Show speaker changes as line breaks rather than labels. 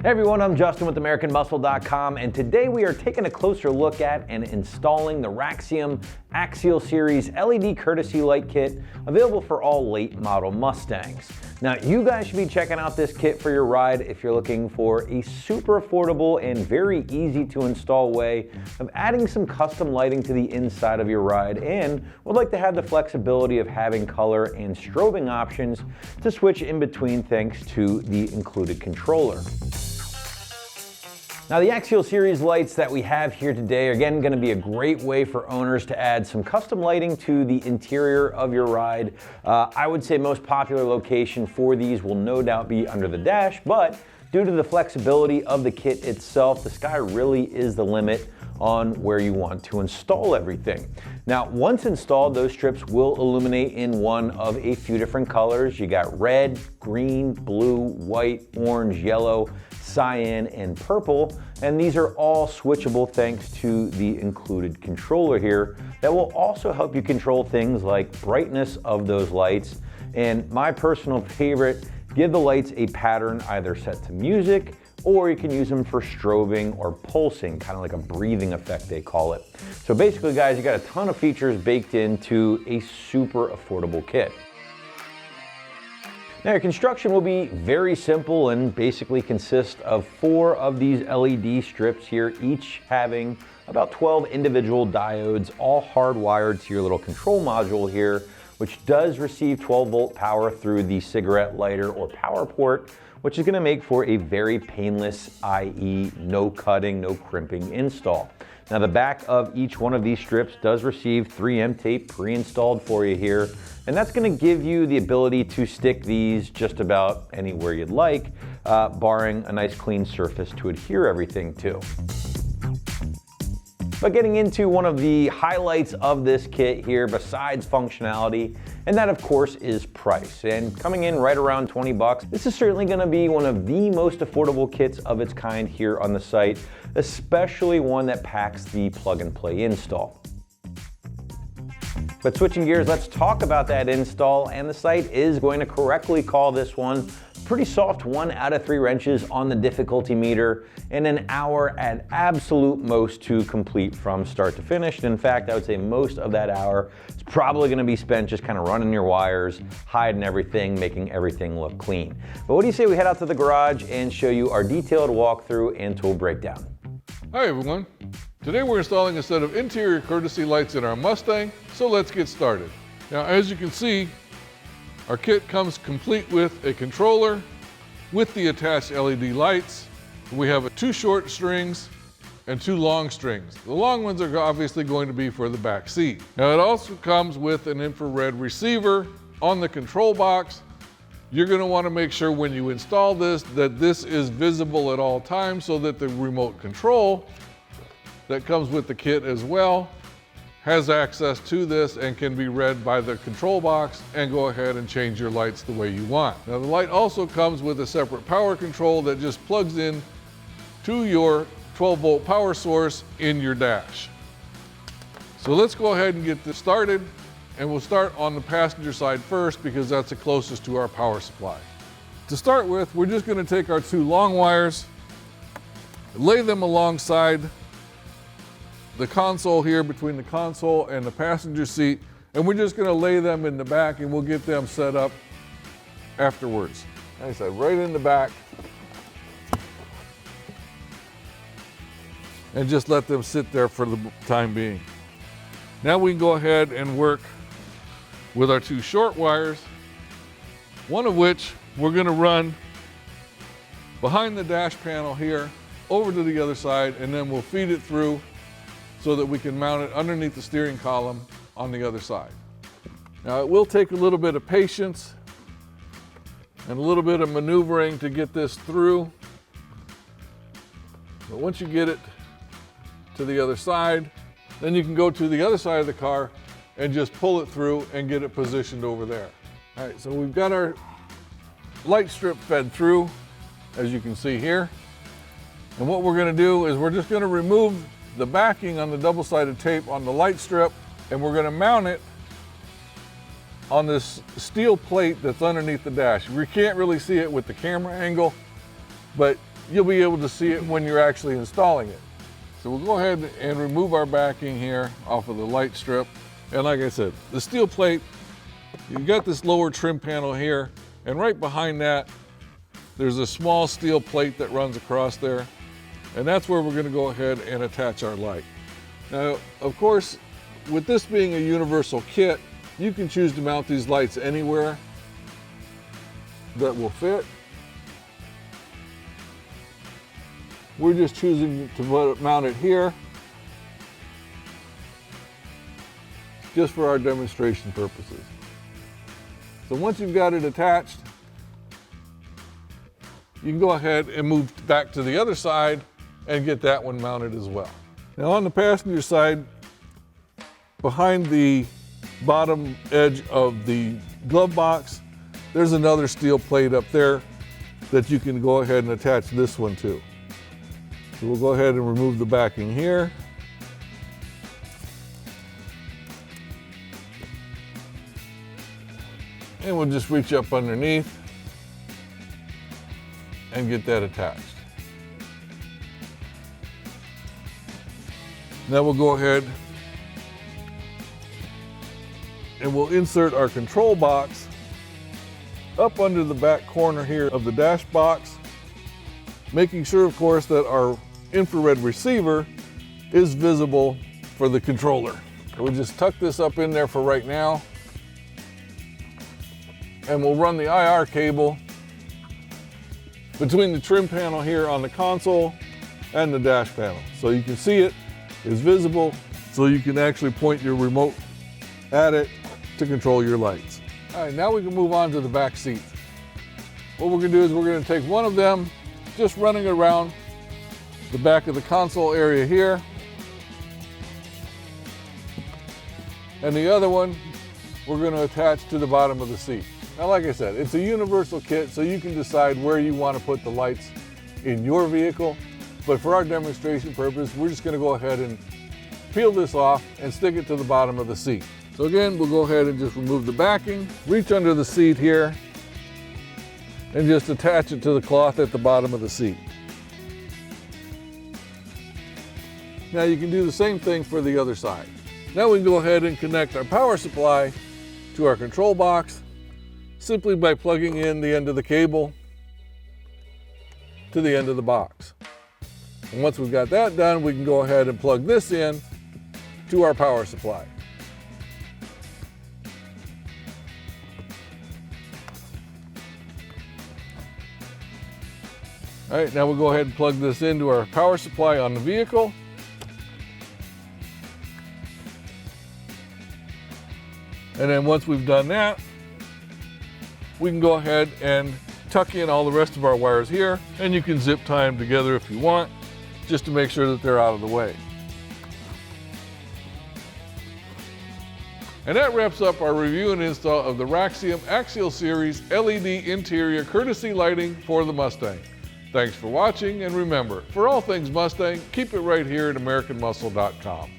Hey everyone, I'm Justin with AmericanMuscle.com, and today we are taking a closer look at and installing the Raxium Axial Series LED Courtesy Light Kit, available for all late model Mustangs. Now, you guys should be checking out this kit for your ride if you're looking for a super affordable and very easy to install way of adding some custom lighting to the inside of your ride, and would like to have the flexibility of having color and strobing options to switch in between thanks to the included controller. Now, the Axial Series lights that we have here today are again going to be a great way for owners to add some custom lighting to the interior of your ride. I would say most popular location for these will no doubt be under the dash, but due to the flexibility of the kit itself, the sky really is the limit on where you want to install everything. Now, once installed, those strips will illuminate in one of a few different colors. You got red, green, blue, white, orange, yellow, cyan, and purple, and these are all switchable thanks to the included controller here that will also help you control things like brightness of those lights, and my personal favorite, give the lights a pattern either set to music, or you can use them for strobing or pulsing, kind of like a breathing effect they call it. So basically guys, you got a ton of features baked into a super affordable kit. Now, your construction will be very simple and basically consist of 4 of these LED strips here, each having about 12 individual diodes, all hardwired to your little control module here, which does receive 12-volt power through the cigarette lighter or power port, which is going to make for a very painless, i.e. no cutting, no crimping install. Now, the back of each one of these strips does receive 3M tape pre-installed for you here, and that's going to give you the ability to stick these just about anywhere you'd like, barring a nice clean surface to adhere everything to. But getting into one of the highlights of this kit here, besides functionality, and that of course is price. And coming in right around 20 bucks, this is certainly gonna be one of the most affordable kits of its kind here on the site, especially one that packs the plug and play install. But switching gears, let's talk about that install, and the site is going to correctly call this one pretty soft 1 out of 3 wrenches on the difficulty meter, and an hour at absolute most to complete from start to finish. And in fact, I would say most of that hour is probably going to be spent just kind of running your wires, hiding everything, making everything look clean. But what do you say we head out to the garage and show you our detailed walkthrough and tool breakdown?
Hi everyone. Today we're installing a set of interior courtesy lights in our Mustang, so let's get started. Now, as you can see, our kit comes complete with a controller with the attached LED lights. We have 2 short strings and 2 long strings. The long ones are obviously going to be for the back seat. Now, it also comes with an infrared receiver on the control box. You're going to want to make sure when you install this that this is visible at all times, so that the remote control that comes with the kit as well has access to this and can be read by the control box and go ahead and change your lights the way you want. Now, the light also comes with a separate power control that just plugs in to your 12-volt power source in your dash. So let's go ahead and get this started, and we'll start on the passenger side first because that's the closest to our power supply. To start with, we're just going to take our 2 long wires, lay them alongside the console here, between the console and the passenger seat, and we're just going to lay them in the back, and we'll get them set up afterwards. Like I said, right in the back, and just let them sit there for the time being. Now we can go ahead and work with our 2 short wires, one of which we're going to run behind the dash panel here over to the other side, and then we'll feed it through so that we can mount it underneath the steering column on the other side. Now, it will take a little bit of patience and a little bit of maneuvering to get this through, but once you get it to the other side, then you can go to the other side of the car and just pull it through and get it positioned over there. All right, so we've got our light strip fed through, as you can see here. And what we're going to do is we're just going to remove the backing on the double-sided tape on the light strip, and we're going to mount it on this steel plate that's underneath the dash. We can't really see it with the camera angle, but you'll be able to see it when you're actually installing it. So we'll go ahead and remove our backing here off of the light strip. And like I said, the steel plate, you've got this lower trim panel here, and right behind that, there's a small steel plate that runs across there. And that's where we're gonna go ahead and attach our light. Now, of course, with this being a universal kit, you can choose to mount these lights anywhere that will fit. We're just choosing to mount it here just for our demonstration purposes. So once you've got it attached, you can go ahead and move back to the other side and get that one mounted as well. Now on the passenger side, behind the bottom edge of the glove box, there's another steel plate up there that you can go ahead and attach this one to. So we'll go ahead and remove the backing here. And we'll just reach up underneath and get that attached. Now we'll go ahead and we'll insert our control box up under the back corner here of the dash box, making sure, of course, that our infrared receiver is visible for the controller. We'll just tuck this up in there for right now, and we'll run the IR cable between the trim panel here on the console and the dash panel. So you can see it is visible, so you can actually point your remote at it to control your lights. All right, now we can move on to the back seat. What we're gonna do is we're gonna take one of them, just running around the back of the console area here, and the other one we're gonna attach to the bottom of the seat. Now, like I said, it's a universal kit, so you can decide where you want to put the lights in your vehicle. But for our demonstration purpose, we're just going to go ahead and peel this off and stick it to the bottom of the seat. So again, we'll go ahead and just remove the backing, reach under the seat here, and just attach it to the cloth at the bottom of the seat. Now you can do the same thing for the other side. Now we can go ahead and connect our power supply to our control box simply by plugging in the end of the cable to the end of the box. And once we've got that done, we can go ahead and plug this in to our power supply. All right, now we'll go ahead and plug this into our power supply on the vehicle. And then once we've done that, we can go ahead and tuck in all the rest of our wires here, and you can zip tie them together if you want, just to make sure that they're out of the way. And that wraps up our review and install of the Raxium Axial Series LED interior courtesy lighting for the Mustang. Thanks for watching, and remember, for all things Mustang, keep it right here at AmericanMuscle.com.